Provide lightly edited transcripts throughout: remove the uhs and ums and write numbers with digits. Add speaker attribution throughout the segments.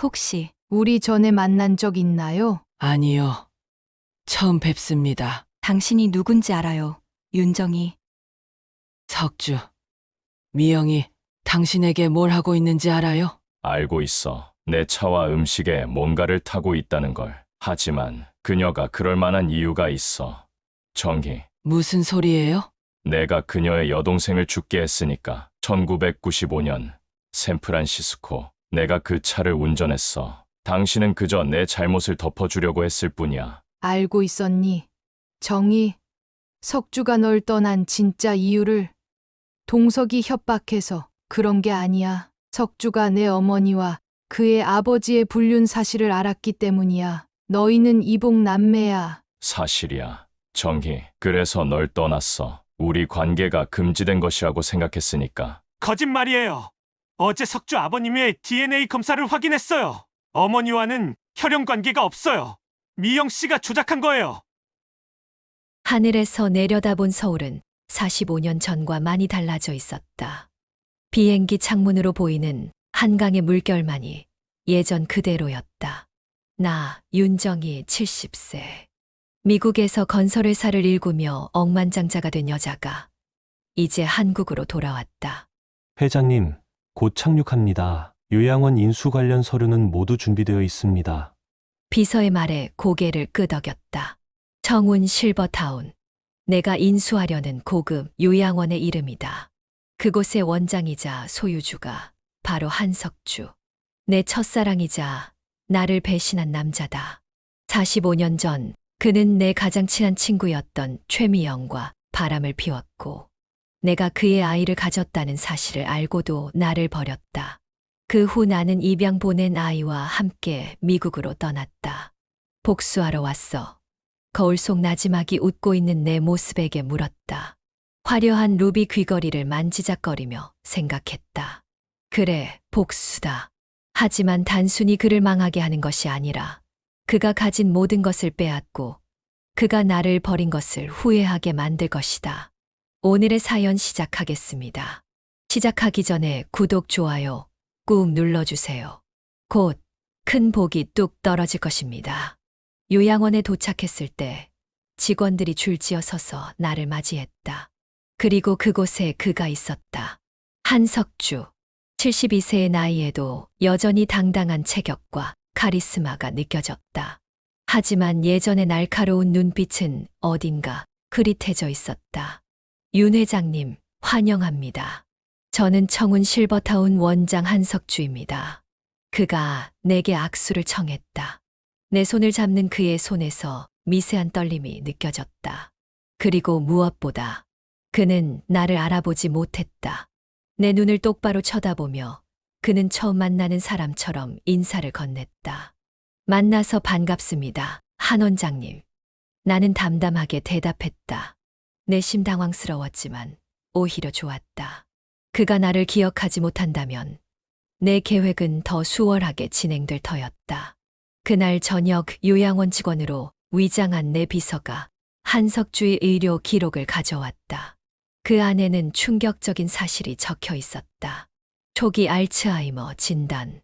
Speaker 1: 혹시
Speaker 2: 우리 전에 만난 적 있나요?
Speaker 3: 아니요. 처음 뵙습니다.
Speaker 1: 당신이 누군지 알아요. 윤정이.
Speaker 3: 석주. 미영이 당신에게 뭘 하고 있는지 알아요?
Speaker 4: 알고 있어. 내 차와 음식에 뭔가를 타고 있다는 걸. 하지만 그녀가 그럴 만한 이유가 있어. 정희,
Speaker 3: 무슨 소리예요?
Speaker 4: 내가 그녀의 여동생을 죽게 했으니까 1995년 샌프란시스코 내가 그 차를 운전했어. 당신은 그저 내 잘못을 덮어주려고 했을 뿐이야.
Speaker 2: 알고 있었니? 정희, 석주가 널 떠난 진짜 이유를 동석이 협박해서 그런 게 아니야. 석주가 내 어머니와 그의 아버지의 불륜 사실을 알았기 때문이야. 너희는 이복 남매야.
Speaker 4: 사실이야. 정희, 그래서 널 떠났어. 우리 관계가 금지된 것이라고 생각했으니까.
Speaker 5: 거짓말이에요. 어제 석주 아버님의 DNA 검사를 확인했어요. 어머니와는 혈연 관계가 없어요. 미영 씨가 조작한 거예요.
Speaker 6: 하늘에서 내려다본 서울은 45년 전과 많이 달라져 있었다. 비행기 창문으로 보이는 한강의 물결만이 예전 그대로였다. 나, 윤정이 70세. 미국에서 건설회사를 일구며 억만장자가 된 여자가 이제 한국으로 돌아왔다.
Speaker 7: 회장님, 곧 착륙합니다. 요양원 인수 관련 서류는 모두 준비되어 있습니다.
Speaker 6: 비서의 말에 고개를 끄덕였다. 청운 실버타운. 내가 인수하려는 고급 요양원의 이름이다. 그곳의 원장이자 소유주가 바로 한석주. 내 첫사랑이자 나를 배신한 남자다. 45년 전 그는 내 가장 친한 친구였던 최미영과 바람을 피웠고 내가 그의 아이를 가졌다는 사실을 알고도 나를 버렸다. 그 후 나는 입양 보낸 아이와 함께 미국으로 떠났다. 복수하러 왔어. 거울 속 나지막이 웃고 있는 내 모습에게 물었다. 화려한 루비 귀걸이를 만지작거리며 생각했다. 그래, 복수다. 하지만 단순히 그를 망하게 하는 것이 아니라 그가 가진 모든 것을 빼앗고 그가 나를 버린 것을 후회하게 만들 것이다. 오늘의 사연 시작하겠습니다. 시작하기 전에 구독, 좋아요 꾹 눌러주세요. 곧 큰 복이 뚝 떨어질 것입니다. 요양원에 도착했을 때 직원들이 줄지어 서서 나를 맞이했다. 그리고 그곳에 그가 있었다. 한석주. 72세의 나이에도 여전히 당당한 체격과 카리스마가 느껴졌다. 하지만 예전의 날카로운 눈빛은 어딘가 흐릿해져 있었다. 윤 회장님, 환영합니다. 저는 청운 실버타운 원장 한석주입니다. 그가 내게 악수를 청했다. 내 손을 잡는 그의 손에서 미세한 떨림이 느껴졌다. 그리고 무엇보다 그는 나를 알아보지 못했다. 내 눈을 똑바로 쳐다보며 그는 처음 만나는 사람처럼 인사를 건넸다. 만나서 반갑습니다, 한 원장님. 나는 담담하게 대답했다. 내심 당황스러웠지만 오히려 좋았다. 그가 나를 기억하지 못한다면 내 계획은 더 수월하게 진행될 터였다. 그날 저녁 요양원 직원으로 위장한 내 비서가 한석주의 의료 기록을 가져왔다. 그 안에는 충격적인 사실이 적혀 있었다. 초기 알츠하이머 진단.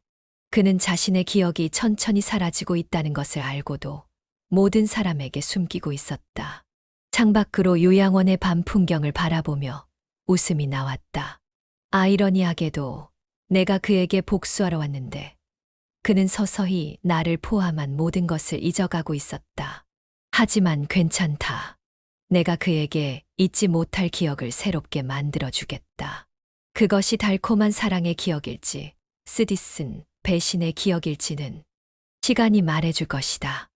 Speaker 6: 그는 자신의 기억이 천천히 사라지고 있다는 것을 알고도 모든 사람에게 숨기고 있었다. 창밖으로 요양원의 밤 풍경을 바라보며 웃음이 나왔다. 아이러니하게도 내가 그에게 복수하러 왔는데 그는 서서히 나를 포함한 모든 것을 잊어가고 있었다. 하지만 괜찮다. 내가 그에게 잊지 못할 기억을 새롭게 만들어주겠다. 그것이 달콤한 사랑의 기억일지, 쓰디쓴 배신의 기억일지는 시간이 말해줄 것이다.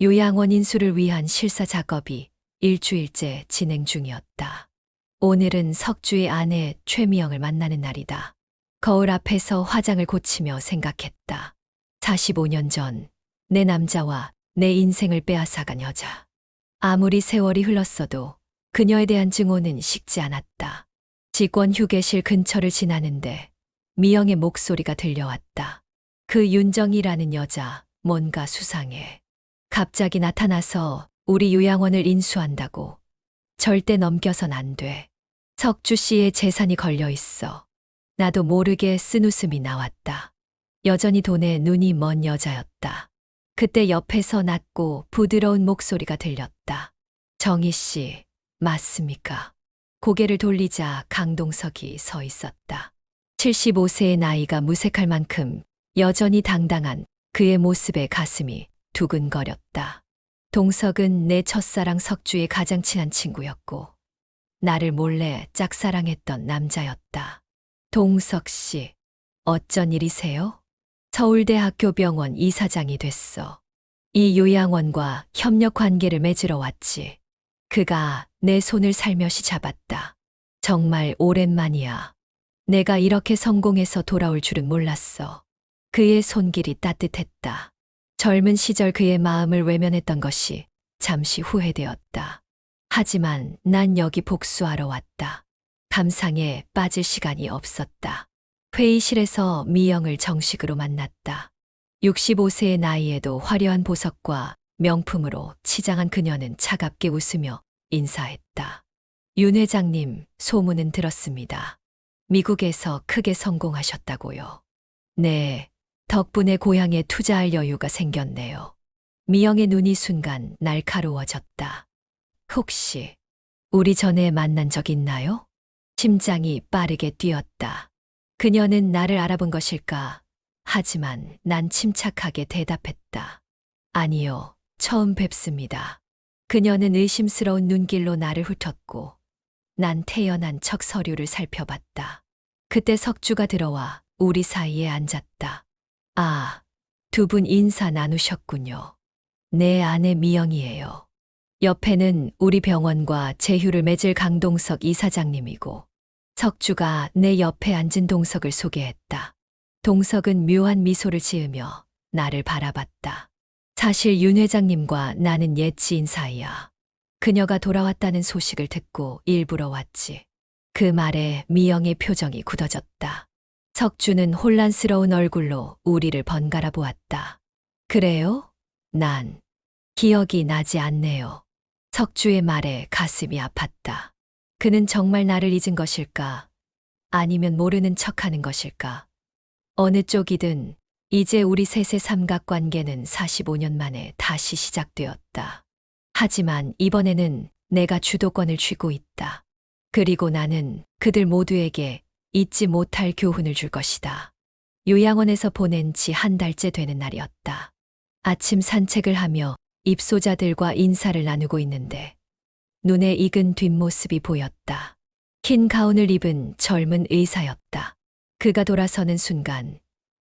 Speaker 6: 요양원 인수를 위한 실사 작업이 일주일째 진행 중이었다. 오늘은 석주의 아내 최미영을 만나는 날이다. 거울 앞에서 화장을 고치며 생각했다. 45년 전 내 남자와 내 인생을 빼앗아간 여자. 아무리 세월이 흘렀어도 그녀에 대한 증오는 식지 않았다. 직원 휴게실 근처를 지나는데 미영의 목소리가 들려왔다. 그 윤정이라는 여자, 뭔가 수상해. 갑자기 나타나서 우리 요양원을 인수한다고. 절대 넘겨선 안 돼. 석주 씨의 재산이 걸려 있어. 나도 모르게 쓴 웃음이 나왔다. 여전히 돈에 눈이 먼 여자였다. 그때 옆에서 낮고 부드러운 목소리가 들렸다. 정희 씨, 맞습니까? 고개를 돌리자 강동석이 서 있었다. 75세의 나이가 무색할 만큼 여전히 당당한 그의 모습에 가슴이 두근거렸다. 동석은 내 첫사랑 석주의 가장 친한 친구였고 나를 몰래 짝사랑했던 남자였다. 동석 씨, 어쩐 일이세요? 서울대학교 병원 이사장이 됐어. 이 요양원과 협력 관계를 맺으러 왔지. 그가 내 손을 살며시 잡았다. 정말 오랜만이야. 내가 이렇게 성공해서 돌아올 줄은 몰랐어. 그의 손길이 따뜻했다. 젊은 시절 그의 마음을 외면했던 것이 잠시 후회되었다. 하지만 난 여기 복수하러 왔다. 감상에 빠질 시간이 없었다. 회의실에서 미영을 정식으로 만났다. 65세의 나이에도 화려한 보석과 명품으로 치장한 그녀는 차갑게 웃으며 인사했다. 윤 회장님, 소문은 들었습니다. 미국에서 크게 성공하셨다고요. 네, 덕분에 고향에 투자할 여유가 생겼네요. 미영의 눈이 순간 날카로워졌다. 혹시 우리 전에 만난 적 있나요? 심장이 빠르게 뛰었다. 그녀는 나를 알아본 것일까? 하지만 난 침착하게 대답했다. 아니요, 처음 뵙습니다. 그녀는 의심스러운 눈길로 나를 훑었고 난 태연한 척 서류를 살펴봤다. 그때 석주가 들어와 우리 사이에 앉았다. 아, 두 분 인사 나누셨군요. 내 아내 미영이에요. 옆에는 우리 병원과 제휴를 맺을 강동석 이사장님이고 석주가 내 옆에 앉은 동석을 소개했다. 동석은 묘한 미소를 지으며 나를 바라봤다. 사실 윤 회장님과 나는 옛 지인 사이야. 그녀가 돌아왔다는 소식을 듣고 일부러 왔지. 그 말에 미영의 표정이 굳어졌다. 석주는 혼란스러운 얼굴로 우리를 번갈아 보았다. 그래요? 난 기억이 나지 않네요. 석주의 말에 가슴이 아팠다. 그는 정말 나를 잊은 것일까? 아니면 모르는 척하는 것일까? 어느 쪽이든 이제 우리 셋의 삼각관계는 45년 만에 다시 시작되었다. 하지만 이번에는 내가 주도권을 쥐고 있다. 그리고 나는 그들 모두에게 잊지 못할 교훈을 줄 것이다. 요양원에서 보낸 지 한 달째 되는 날이었다. 아침 산책을 하며 입소자들과 인사를 나누고 있는데 눈에 익은 뒷모습이 보였다. 흰 가운을 입은 젊은 의사였다. 그가 돌아서는 순간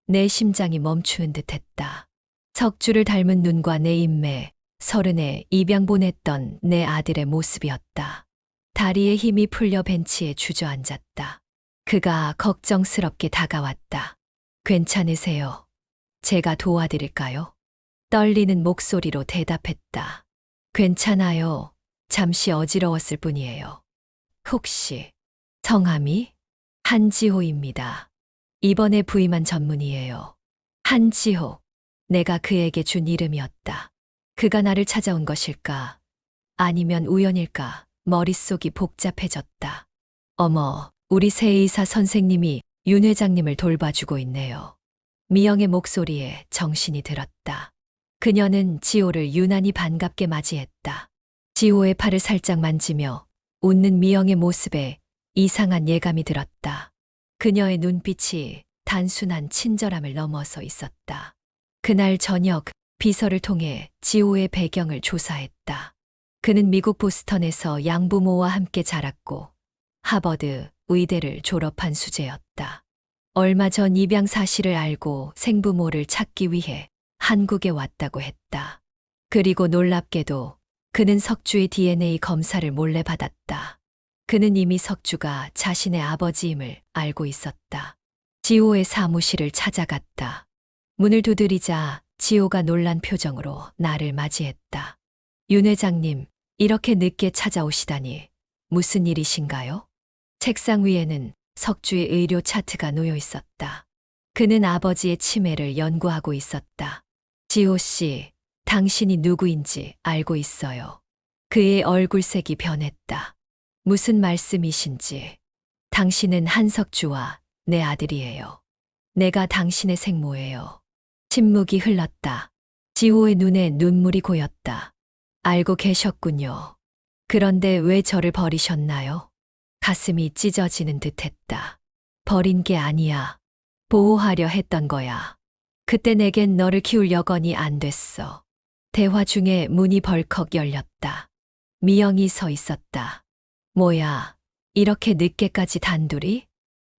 Speaker 6: 내 심장이 멈추는 듯했다. 석주를 닮은 눈과 내 인매, 30에 입양 보냈던 내 아들의 모습이었다. 다리에 힘이 풀려 벤치에 주저앉았다. 그가 걱정스럽게 다가왔다. 괜찮으세요? 제가 도와드릴까요? 떨리는 목소리로 대답했다. 괜찮아요. 잠시 어지러웠을 뿐이에요. 혹시 성함이? 한지호입니다. 이번에 부임한 전문이에요. 한지호. 내가 그에게 준 이름이었다. 그가 나를 찾아온 것일까? 아니면 우연일까? 머릿속이 복잡해졌다. 어머, 우리 새 의사 선생님이 윤 회장님을 돌봐주고 있네요. 미영의 목소리에 정신이 들었다. 그녀는 지호를 유난히 반갑게 맞이했다. 지호의 팔을 살짝 만지며 웃는 미영의 모습에 이상한 예감이 들었다. 그녀의 눈빛이 단순한 친절함을 넘어서 있었다. 그날 저녁 비서를 통해 지호의 배경을 조사했다. 그는 미국 보스턴에서 양부모와 함께 자랐고 하버드 의대를 졸업한 수재였다. 얼마 전 입양 사실을 알고 생부모를 찾기 위해 한국에 왔다고 했다. 그리고 놀랍게도 그는 석주의 DNA 검사를 몰래 받았다. 그는 이미 석주가 자신의 아버지임을 알고 있었다. 지호의 사무실을 찾아갔다. 문을 두드리자 지호가 놀란 표정으로 나를 맞이했다. 윤 회장님, 이렇게 늦게 찾아오시다니 무슨 일이신가요? 책상 위에는 석주의 의료 차트가 놓여 있었다. 그는 아버지의 치매를 연구하고 있었다. 지호 씨, 당신이 누구인지 알고 있어요. 그의 얼굴색이 변했다. 무슨 말씀이신지. 당신은 한석주와 내 아들이에요. 내가 당신의 생모예요. 침묵이 흘렀다. 지호의 눈에 눈물이 고였다. 알고 계셨군요. 그런데 왜 저를 버리셨나요? 가슴이 찢어지는 듯 했다. 버린 게 아니야. 보호하려 했던 거야. 그때 내겐 너를 키울 여건이 안 됐어. 대화 중에 문이 벌컥 열렸다. 미영이 서 있었다. 뭐야, 이렇게 늦게까지 단둘이?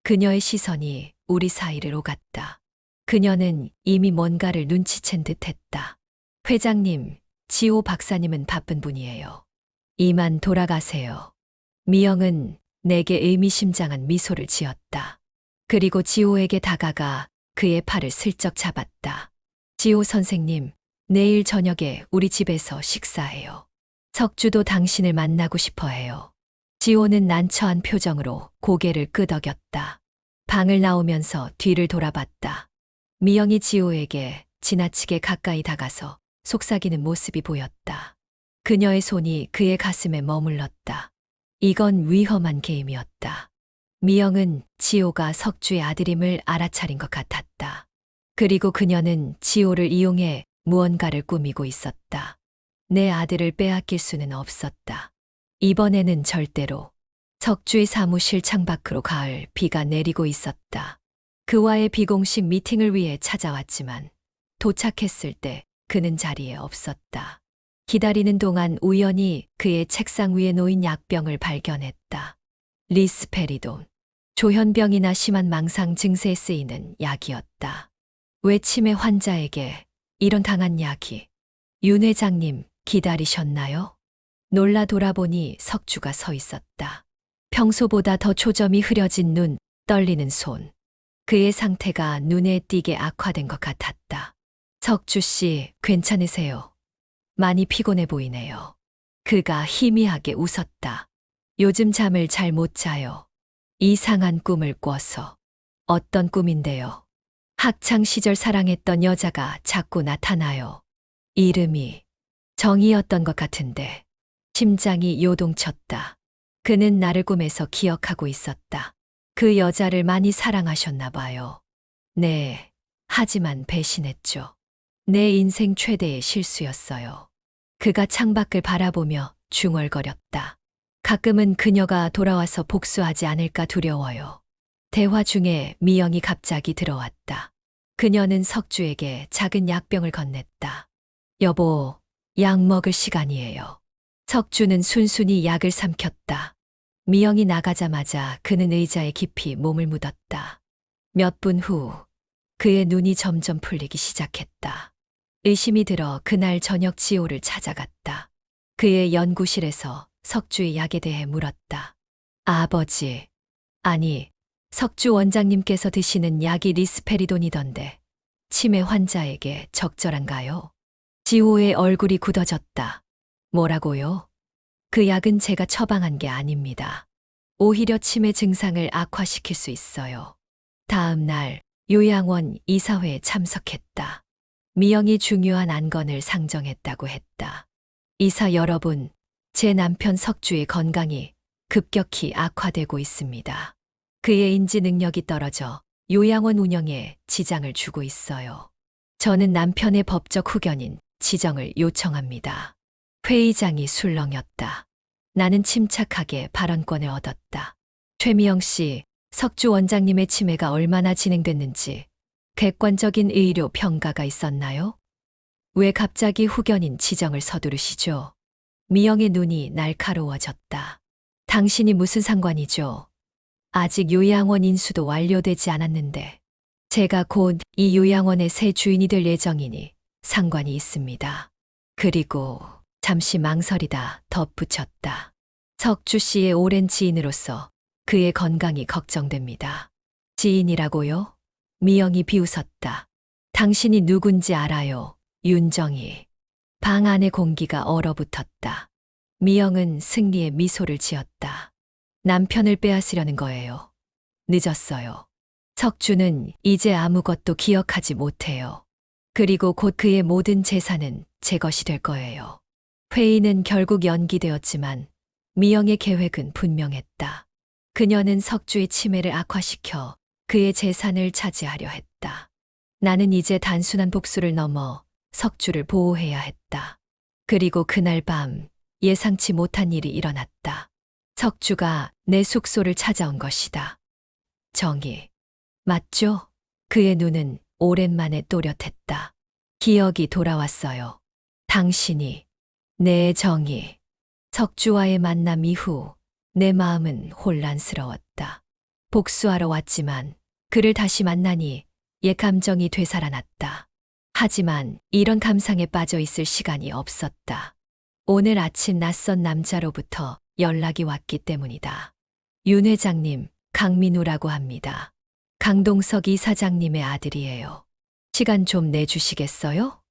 Speaker 6: 그녀의 시선이 우리 사이를 오갔다. 그녀는 이미 뭔가를 눈치챈 듯 했다. 회장님, 지호 박사님은 바쁜 분이에요. 이만 돌아가세요. 미영은 내게 의미심장한 미소를 지었다. 그리고 지호에게 다가가 그의 팔을 슬쩍 잡았다. 지호 선생님, 내일 저녁에 우리 집에서 식사해요. 석주도 당신을 만나고 싶어 해요. 지호는 난처한 표정으로 고개를 끄덕였다. 방을 나오면서 뒤를 돌아봤다. 미영이 지호에게 지나치게 가까이 다가서 속삭이는 모습이 보였다. 그녀의 손이 그의 가슴에 머물렀다. 이건 위험한 게임이었다. 미영은 지호가 석주의 아들임을 알아차린 것 같았다. 그리고 그녀는 지호를 이용해 무언가를 꾸미고 있었다. 내 아들을 빼앗길 수는 없었다. 이번에는 절대로. 석주의 사무실 창밖으로 가을 비가 내리고 있었다. 그와의 비공식 미팅을 위해 찾아왔지만 도착했을 때 그는 자리에 없었다. 기다리는 동안 우연히 그의 책상 위에 놓인 약병을 발견했다. 리스페리돈. 조현병이나 심한 망상 증세에 쓰이는 약이었다. 왜 치매 환자에게 이런 강한 약이? 윤 회장님, 기다리셨나요? 놀라 돌아보니 석주가 서 있었다. 평소보다 더 초점이 흐려진 눈, 떨리는 손. 그의 상태가 눈에 띄게 악화된 것 같았다. 석주 씨, 괜찮으세요? 많이 피곤해 보이네요. 그가 희미하게 웃었다. 요즘 잠을 잘 못 자요. 이상한 꿈을 꿔서. 어떤 꿈인데요? 학창 시절 사랑했던 여자가 자꾸 나타나요. 이름이 정이었던 것 같은데. 심장이 요동쳤다. 그는 나를 꿈에서 기억하고 있었다. 그 여자를 많이 사랑하셨나 봐요. 네, 하지만 배신했죠. 내 인생 최대의 실수였어요. 그가 창밖을 바라보며 중얼거렸다. 가끔은 그녀가 돌아와서 복수하지 않을까 두려워요. 대화 중에 미영이 갑자기 들어왔다. 그녀는 석주에게 작은 약병을 건넸다. 여보, 약 먹을 시간이에요. 석주는 순순히 약을 삼켰다. 미영이 나가자마자 그는 의자에 깊이 몸을 묻었다. 몇 분 후 그의 눈이 점점 풀리기 시작했다. 의심이 들어 그날 저녁 지호를 찾아갔다. 그의 연구실에서 석주의 약에 대해 물었다. 아버지, 아니, 석주 원장님께서 드시는 약이 리스페리돈이던데 치매 환자에게 적절한가요? 지호의 얼굴이 굳어졌다. 뭐라고요? 그 약은 제가 처방한 게 아닙니다. 오히려 치매 증상을 악화시킬 수 있어요. 다음 날 요양원 이사회에 참석했다. 미영이 중요한 안건을 상정했다고 했다. 이사 여러분, 제 남편 석주의 건강이 급격히 악화되고 있습니다. 그의 인지 능력이 떨어져 요양원 운영에 지장을 주고 있어요. 저는 남편의 법적 후견인 지정을 요청합니다. 회의장이 술렁였다. 나는 침착하게 발언권을 얻었다. 최미영 씨, 석주 원장님의 치매가 얼마나 진행됐는지 객관적인 의료 평가가 있었나요? 왜 갑자기 후견인 지정을 서두르시죠? 미영의 눈이 날카로워졌다. 당신이 무슨 상관이죠? 아직 요양원 인수도 완료되지 않았는데 제가 곧 이 요양원의 새 주인이 될 예정이니 상관이 있습니다. 그리고 잠시 망설이다 덧붙였다. 석주 씨의 오랜 지인으로서 그의 건강이 걱정됩니다. 지인이라고요? 미영이 비웃었다. 당신이 누군지 알아요, 윤정희. 방 안의 공기가 얼어붙었다. 미영은 승리의 미소를 지었다. 남편을 빼앗으려는 거예요. 늦었어요. 석주는 이제 아무것도 기억하지 못해요. 그리고 곧 그의 모든 재산은 제 것이 될 거예요. 회의는 결국 연기되었지만 미영의 계획은 분명했다. 그녀는 석주의 치매를 악화시켜 그의 재산을 차지하려 했다. 나는 이제 단순한 복수를 넘어 석주를 보호해야 했다. 그리고 그날 밤 예상치 못한 일이 일어났다. 석주가 내 숙소를 찾아온 것이다. 정희. 맞죠? 그의 눈은 오랜만에 또렷했다. 기억이 돌아왔어요. 당신이, 내 정희. 석주와의 만남 이후 내 마음은 혼란스러웠다. 복수하러 왔지만 그를 다시 만나니 옛 감정이 되살아났다. 하지만 이런 감상에 빠져 있을 시간이 없었다. 오늘 아침 낯선 남자로부터 연락이 왔기 때문이다. 윤 회장님, 강민우라고 합니다. 강동석 이사장님의 아들이에요. 시간 좀 내주시겠어요?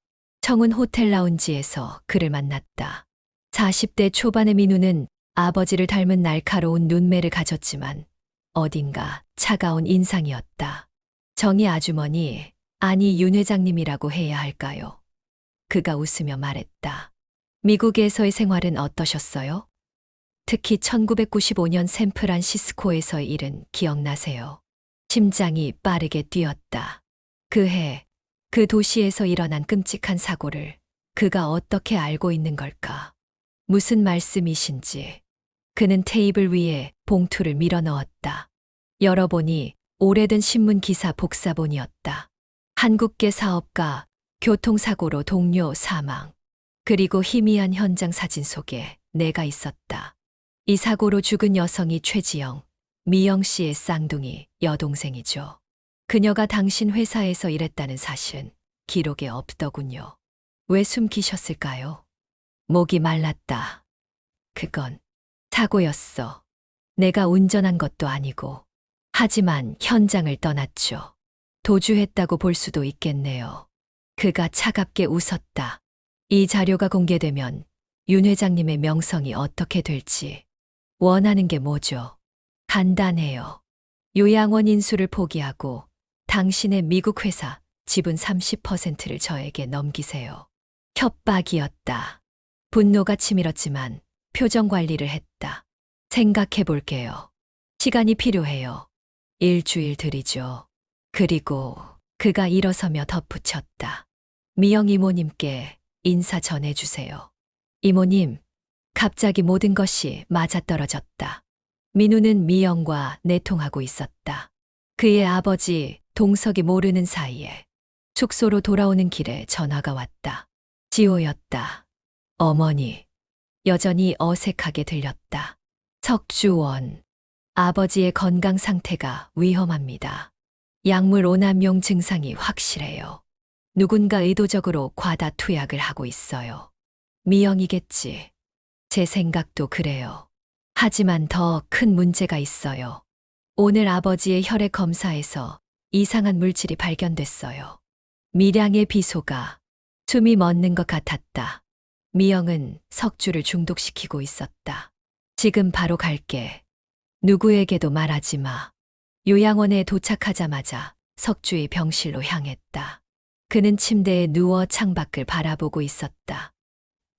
Speaker 6: 청운 호텔 라운지에서 그를 만났다. 40대 초반의 민우는 아버지를 닮은 날카로운 눈매를 가졌지만 어딘가 차가운 인상이었다. 정희 아주머니, 아니 윤 회장님이라고 해야 할까요? 그가 웃으며 말했다. 미국에서의 생활은 어떠셨어요? 특히 1995년 샌프란시스코에서의 일은 기억나세요? 심장이 빠르게 뛰었다. 그 해, 그 도시에서 일어난 끔찍한 사고를 그가 어떻게 알고 있는 걸까? 무슨 말씀이신지. 그는 테이블 위에 봉투를 밀어 넣었다. 열어보니 오래된 신문 기사 복사본이었다. 한국계 사업가, 교통사고로 동료 사망. 그리고 희미한 현장 사진 속에 내가 있었다. 이 사고로 죽은 여성이 최지영, 미영 씨의 쌍둥이 여동생이죠. 그녀가 당신 회사에서 일했다는 사실은 기록에 없더군요. 왜 숨기셨을까요? 목이 말랐다. 그건 사고였어. 내가 운전한 것도 아니고. 하지만 현장을 떠났죠. 도주했다고 볼 수도 있겠네요. 그가 차갑게 웃었다. 이 자료가 공개되면 윤 회장님의 명성이 어떻게 될지. 원하는 게 뭐죠? 간단해요. 요양원 인수를 포기하고 당신의 미국 회사 지분 30%를 저에게 넘기세요. 협박이었다. 분노가 치밀었지만 표정 관리를 했다. 생각해 볼게요. 시간이 필요해요. 일주일 들이죠. 그리고 그가 일어서며 덧붙였다. 미영 이모님께 인사 전해주세요. 이모님, 갑자기 모든 것이 맞아떨어졌다. 민우는 미영과 내통하고 있었다. 그의 아버지 동석이 모르는 사이에 숙소로 돌아오는 길에 전화가 왔다. 지호였다. 어머니. 여전히 어색하게 들렸다. 석주원. 아버지의 건강 상태가 위험합니다. 약물 오남용 증상이 확실해요. 누군가 의도적으로 과다 투약을 하고 있어요. 미영이겠지. 제 생각도 그래요. 하지만 더 큰 문제가 있어요. 오늘 아버지의 혈액 검사에서 이상한 물질이 발견됐어요. 미량의 비소가 숨이 멎는 것 같았다. 미영은 석주를 중독시키고 있었다. 지금 바로 갈게. 누구에게도 말하지 마. 요양원에 도착하자마자 석주의 병실로 향했다. 그는 침대에 누워 창밖을 바라보고 있었다.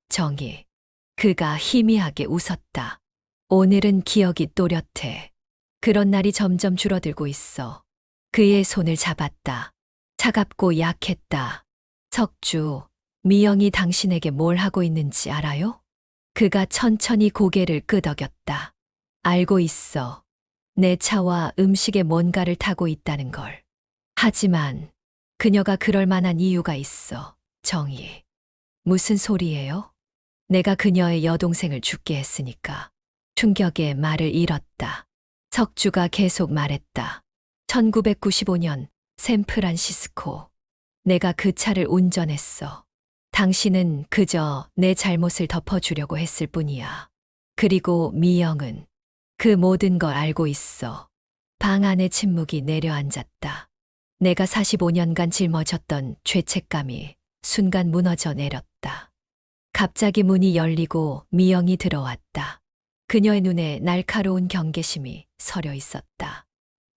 Speaker 6: 정희. 그가 희미하게 웃었다. 오늘은 기억이 또렷해. 그런 날이 점점 줄어들고 있어. 그의 손을 잡았다. 차갑고 약했다. 석주, 미영이 당신에게 뭘 하고 있는지 알아요? 그가 천천히 고개를 끄덕였다. 알고 있어. 내 차와 음식에 뭔가를 타고 있다는 걸. 하지만 그녀가 그럴 만한 이유가 있어. 정희. 무슨 소리예요? 내가 그녀의 여동생을 죽게 했으니까. 충격에 말을 잃었다. 석주가 계속 말했다. 1995년 샌프란시스코. 내가 그 차를 운전했어. 당신은 그저 내 잘못을 덮어주려고 했을 뿐이야. 그리고 미영은 그 모든 걸 알고 있어. 방 안에 침묵이 내려앉았다. 내가 45년간 짊어졌던 죄책감이 순간 무너져 내렸다. 갑자기 문이 열리고 미영이 들어왔다. 그녀의 눈에 날카로운 경계심이 서려 있었다.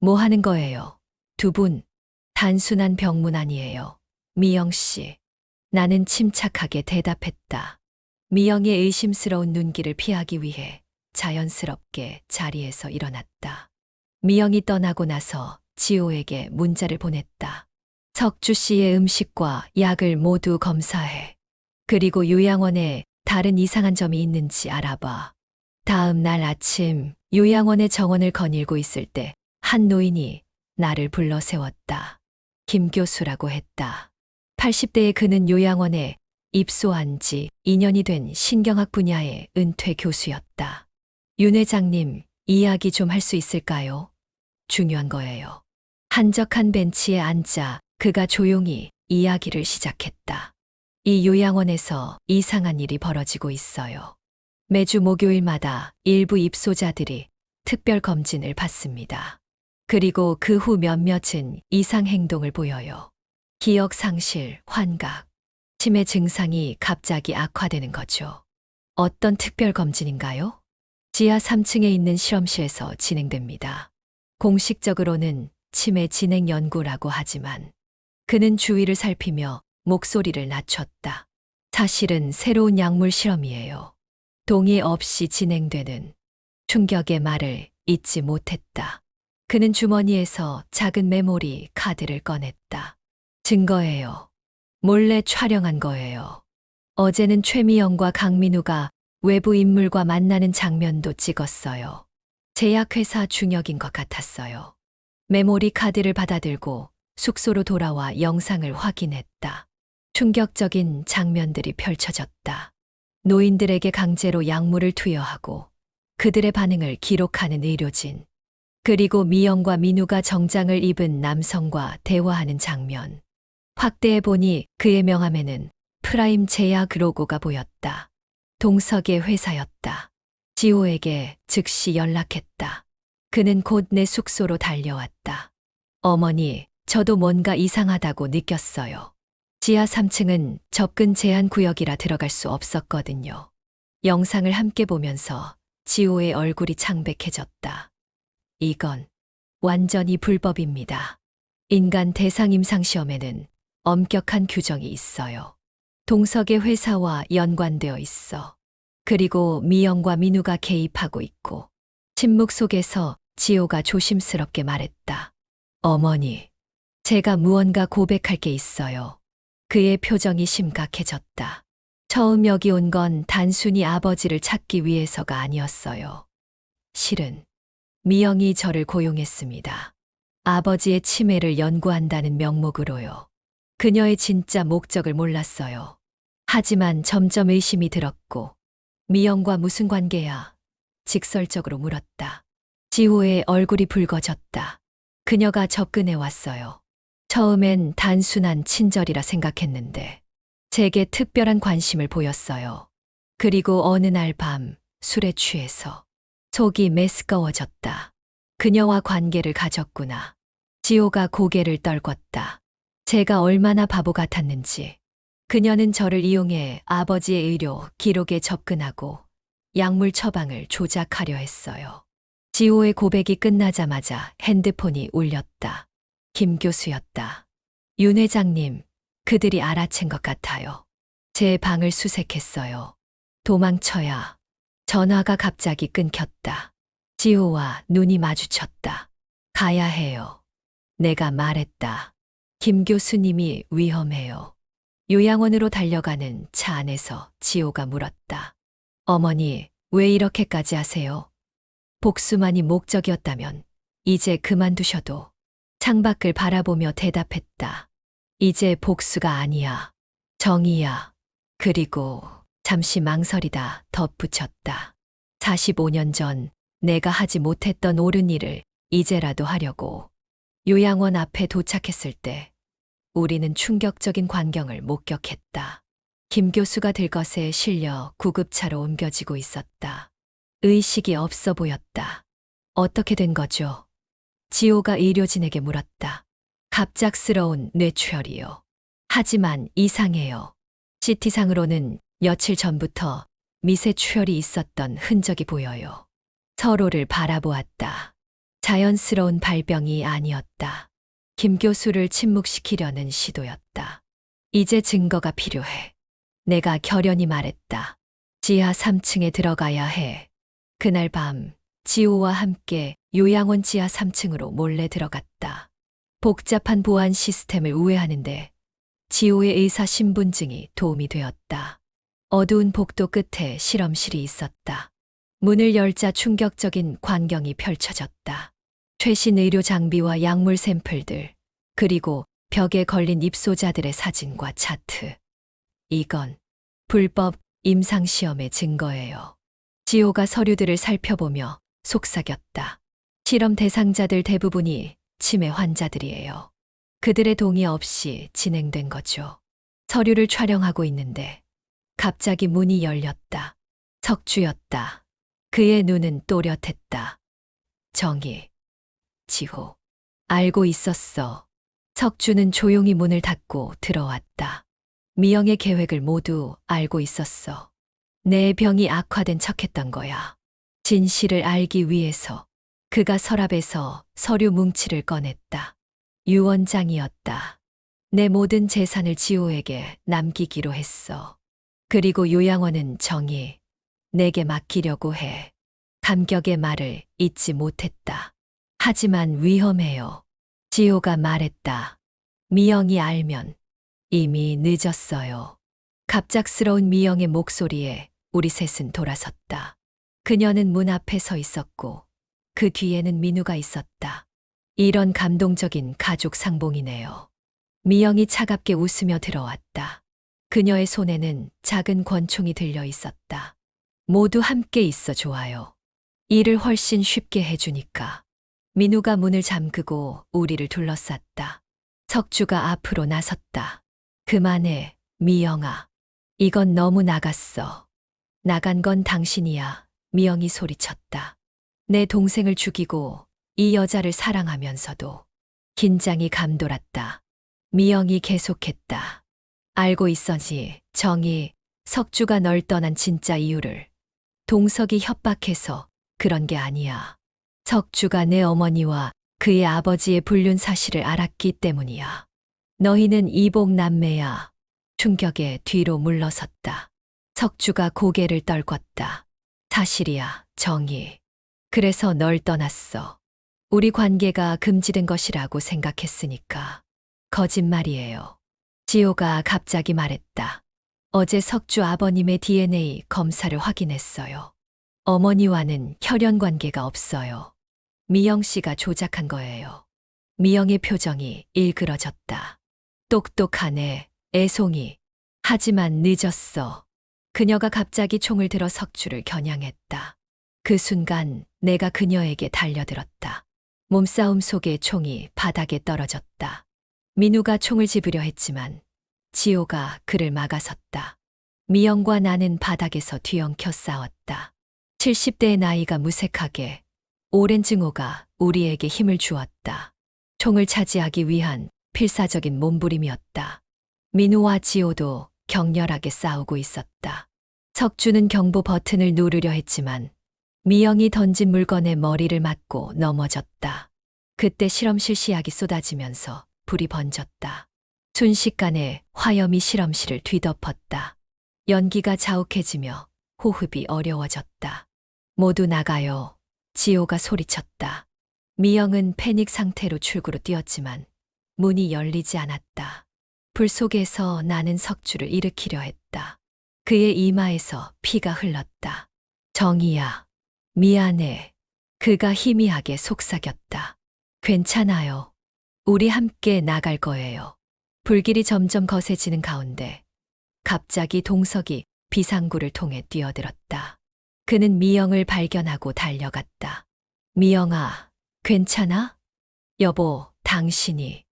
Speaker 6: 뭐 하는 거예요? 두 분. 단순한 병문 아니에요. 미영 씨. 나는 침착하게 대답했다. 미영의 의심스러운 눈길을 피하기 위해 자연스럽게 자리에서 일어났다. 미영이 떠나고 나서 지호에게 문자를 보냈다. 석주 씨의 음식과 약을 모두 검사해. 그리고 요양원에 다른 이상한 점이 있는지 알아봐. 다음 날 아침 요양원의 정원을 거닐고 있을 때 한 노인이 나를 불러 세웠다. 김 교수라고 했다. 80대의 그는 요양원에 입소한 지 2년이 된 신경학 분야의 은퇴 교수였다. 윤 회장님, 이야기 좀 할 수 있을까요? 중요한 거예요. 한적한 벤치에 앉아 그가 조용히 이야기를 시작했다. 이 요양원에서 이상한 일이 벌어지고 있어요. 매주 목요일마다 일부 입소자들이 특별 검진을 받습니다. 그리고 그 후 몇몇은 이상 행동을 보여요. 기억 상실, 환각, 치매 증상이 갑자기 악화되는 거죠. 어떤 특별 검진인가요? 지하 3층에 있는 실험실에서 진행됩니다. 공식적으로는 치매 진행 연구라고 하지만 그는 주위를 살피며 목소리를 낮췄다. 사실은 새로운 약물 실험이에요. 동의 없이 진행되는 충격의 말을 잊지 못했다. 그는 주머니에서 작은 메모리 카드를 꺼냈다. 증거예요. 몰래 촬영한 거예요. 어제는 최미영과 강민우가 외부 인물과 만나는 장면도 찍었어요. 제약회사 중역인 것 같았어요. 메모리 카드를 받아들고 숙소로 돌아와 영상을 확인했다. 충격적인 장면들이 펼쳐졌다. 노인들에게 강제로 약물을 투여하고 그들의 반응을 기록하는 의료진. 그리고 미영과 민우가 정장을 입은 남성과 대화하는 장면. 확대해보니 그의 명함에는 프라임 제약 로고가 보였다. 동석의 회사였다. 지호에게 즉시 연락했다. 그는 곧 내 숙소로 달려왔다. 어머니, 저도 뭔가 이상하다고 느꼈어요. 지하 3층은 접근 제한 구역이라 들어갈 수 없었거든요. 영상을 함께 보면서 지호의 얼굴이 창백해졌다. 이건 완전히 불법입니다. 인간 대상 임상시험에는 엄격한 규정이 있어요. 동석의 회사와 연관되어 있어. 그리고 미영과 민우가 개입하고 있고. 침묵 속에서 지호가 조심스럽게 말했다. 어머니, 제가 무언가 고백할 게 있어요. 그의 표정이 심각해졌다. 처음 여기 온 건 단순히 아버지를 찾기 위해서가 아니었어요. 실은 미영이 저를 고용했습니다. 아버지의 치매를 연구한다는 명목으로요. 그녀의 진짜 목적을 몰랐어요. 하지만 점점 의심이 들었고, 미영과 무슨 관계야? 직설적으로 물었다. 지호의 얼굴이 붉어졌다. 그녀가 접근해 왔어요. 처음엔 단순한 친절이라 생각했는데, 제게 특별한 관심을 보였어요. 그리고 어느 날 밤, 술에 취해서 속이 메스꺼워졌다. 그녀와 관계를 가졌구나. 지호가 고개를 떨궜다. 제가 얼마나 바보 같았는지. 그녀는 저를 이용해 아버지의 의료 기록에 접근하고 약물 처방을 조작하려 했어요. 지호의 고백이 끝나자마자 핸드폰이 울렸다. 김 교수였다. 윤 회장님, 그들이 알아챈 것 같아요. 제 방을 수색했어요. 도망쳐야. 전화가 갑자기 끊겼다. 지호와 눈이 마주쳤다. 가야 해요. 내가 말했다. 김 교수님이 위험해요. 요양원으로 달려가는 차 안에서 지호가 물었다. 어머니, 왜 이렇게까지 하세요? 복수만이 목적이었다면 이제 그만두셔도. 창밖을 바라보며 대답했다. 이제 복수가 아니야. 정의야. 그리고 잠시 망설이다 덧붙였다. 45년 전 내가 하지 못했던 옳은 일을 이제라도 하려고. 요양원 앞에 도착했을 때 우리는 충격적인 광경을 목격했다. 김 교수가 들것에 실려 구급차로 옮겨지고 있었다. 의식이 없어 보였다. 어떻게 된 거죠? 지호가 의료진에게 물었다. 갑작스러운 뇌출혈이요. 하지만 이상해요. CT상으로는 며칠 전부터 미세 출혈이 있었던 흔적이 보여요. 서로를 바라보았다. 자연스러운 발병이 아니었다. 김 교수를 침묵시키려는 시도였다. 이제 증거가 필요해. 내가 결연히 말했다. 지하 3층에 들어가야 해. 그날 밤 지호와 함께 요양원 지하 3층으로 몰래 들어갔다. 복잡한 보안 시스템을 우회하는데 지호의 의사 신분증이 도움이 되었다. 어두운 복도 끝에 실험실이 있었다. 문을 열자 충격적인 광경이 펼쳐졌다. 최신 의료 장비와 약물 샘플들, 그리고 벽에 걸린 입소자들의 사진과 차트. 이건 불법 임상시험의 증거예요. 지호가 서류들을 살펴보며 속삭였다. 실험 대상자들 대부분이 치매 환자들이에요. 그들의 동의 없이 진행된 거죠. 서류를 촬영하고 있는데 갑자기 문이 열렸다. 석주였다. 그의 눈은 또렷했다. 정희, 지호. 알고 있었어. 석주는 조용히 문을 닫고 들어왔다. 미영의 계획을 모두 알고 있었어. 내 병이 악화된 척했던 거야. 진실을 알기 위해서 그가 서랍에서 서류 뭉치를 꺼냈다. 유언장이었다. 내 모든 재산을 지호에게 남기기로 했어. 그리고 요양원은 정희, 내게 맡기려고 해. 감격의 말을 잊지 못했다. 하지만 위험해요. 지호가 말했다. 미영이 알면 이미 늦었어요. 갑작스러운 미영의 목소리에 우리 셋은 돌아섰다. 그녀는 문 앞에 서 있었고 그 뒤에는 민우가 있었다. 이런 감동적인 가족 상봉이네요. 미영이 차갑게 웃으며 들어왔다. 그녀의 손에는 작은 권총이 들려 있었다. 모두 함께 있어 좋아요. 일을 훨씬 쉽게 해주니까. 민우가 문을 잠그고 우리를 둘러쌌다. 석주가 앞으로 나섰다. 그만해, 미영아. 이건 너무 나갔어. 나간 건 당신이야. 미영이 소리쳤다. 내 동생을 죽이고 이 여자를 사랑하면서도. 긴장이 감돌았다. 미영이 계속했다. 알고 있었지, 정희. 석주가 널 떠난 진짜 이유를. 동석이 협박해서 그런 게 아니야. 석주가 내 어머니와 그의 아버지의 불륜 사실을 알았기 때문이야. 너희는 이복 남매야. 충격에 뒤로 물러섰다. 석주가 고개를 떨궜다. 사실이야, 정희. 그래서 널 떠났어. 우리 관계가 금지된 것이라고 생각했으니까. 거짓말이에요. 지호가 갑자기 말했다. 어제 석주 아버님의 DNA 검사를 확인했어요. 어머니와는 혈연 관계가 없어요. 미영 씨가 조작한 거예요. 미영의 표정이 일그러졌다. 똑똑하네, 애송이. 하지만 늦었어. 그녀가 갑자기 총을 들어 석주를 겨냥했다. 그 순간 내가 그녀에게 달려들었다. 몸싸움 속에 총이 바닥에 떨어졌다. 민우가 총을 집으려 했지만 지호가 그를 막아섰다. 미영과 나는 바닥에서 뒤엉켜 싸웠다. 70대의 나이가 무색하게 오랜 증오가 우리에게 힘을 주었다. 총을 차지하기 위한 필사적인 몸부림이었다. 민우와 지호도 격렬하게 싸우고 있었다. 석주는 경보 버튼을 누르려 했지만 미영이 던진 물건에 머리를 맞고 넘어졌다. 그때 실험실 시약이 쏟아지면서 불이 번졌다. 순식간에 화염이 실험실을 뒤덮었다. 연기가 자욱해지며 호흡이 어려워졌다. 모두 나가요. 지호가 소리쳤다. 미영은 패닉 상태로 출구로 뛰었지만 문이 열리지 않았다. 불 속에서 나는 석주를 일으키려 했다. 그의 이마에서 피가 흘렀다. 정희야, 미안해. 그가 희미하게 속삭였다. 괜찮아요. 우리 함께 나갈 거예요. 불길이 점점 거세지는 가운데 갑자기 동석이 비상구를 통해 뛰어들었다. 그는 미영을 발견하고 달려갔다. 미영아, 괜찮아? 여보, 당신이.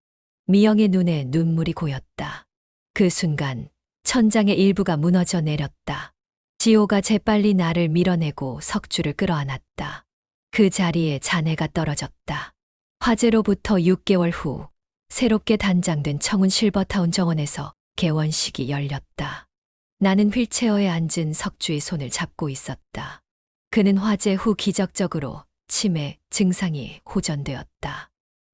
Speaker 6: 미영의 눈에 눈물이 고였다. 그 순간 천장의 일부가 무너져 내렸다. 지호가 재빨리 나를 밀어내고 석주를 끌어안았다. 그 자리에 자네가 떨어졌다. 화재로부터 6개월 후 새롭게 단장된 청운 실버타운 정원에서 개원식이 열렸다. 나는 휠체어에 앉은 석주의 손을 잡고 있었다. 그는 화재 후 기적적으로 치매 증상이 호전되었다.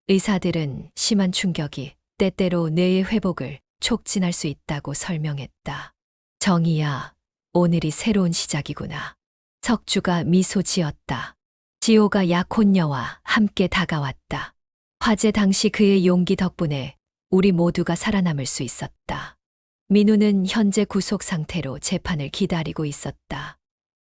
Speaker 6: 의사들은 심한 충격이 때때로 뇌의 회복을 촉진할 수 있다고 설명했다. 정희야, 오늘이 새로운 시작이구나. 석주가 미소 지었다. 지호가 약혼녀와 함께 다가왔다. 화재 당시 그의 용기 덕분에 우리 모두가 살아남을 수 있었다. 민우는 현재 구속 상태로 재판을 기다리고 있었다.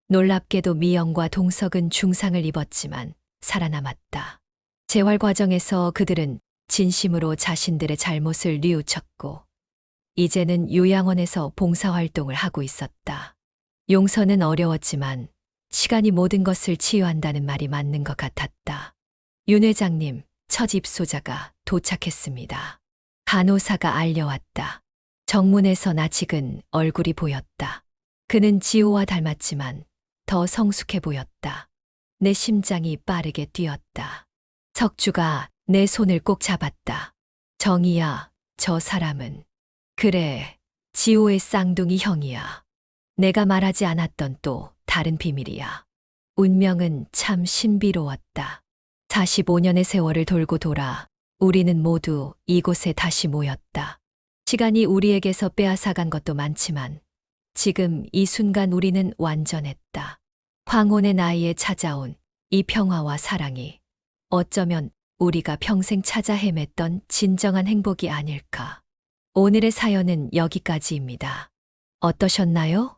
Speaker 6: 놀랍게도 미영과 동석은 중상을 입었지만 살아남았다. 재활 과정에서 그들은 진심으로 자신들의 잘못을 뉘우쳤고 이제는 요양원에서 봉사활동을 하고 있었다. 용서는 어려웠지만 시간이 모든 것을 치유한다는 말이 맞는 것 같았다. 윤 회장님, 첫 입소자가 도착했습니다. 간호사가 알려왔다. 정문에선 아직은 얼굴이 보였다. 그는 지호와 닮았지만 더 성숙해 보였다. 내 심장이 빠르게 뛰었다. 석주가 내 손을 꼭 잡았다. 정이야, 저 사람은. 그래, 지호의 쌍둥이 형이야. 내가 말하지 않았던 또 다른 비밀이야. 운명은 참 신비로웠다. 45년의 세월을 돌고 돌아 우리는 모두 이곳에 다시 모였다. 시간이 우리에게서 빼앗아간 것도 많지만 지금 이 순간 우리는 완전했다. 황혼의 나이에 찾아온 이 평화와 사랑이 어쩌면 우리가 평생 찾아 헤맸던 진정한 행복이 아닐까. 오늘의 사연은 여기까지입니다. 어떠셨나요?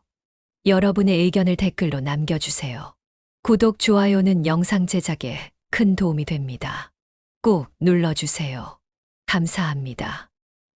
Speaker 6: 여러분의 의견을 댓글로 남겨주세요. 구독, 좋아요는 영상 제작에 큰 도움이 됩니다. 꼭 눌러주세요. 감사합니다.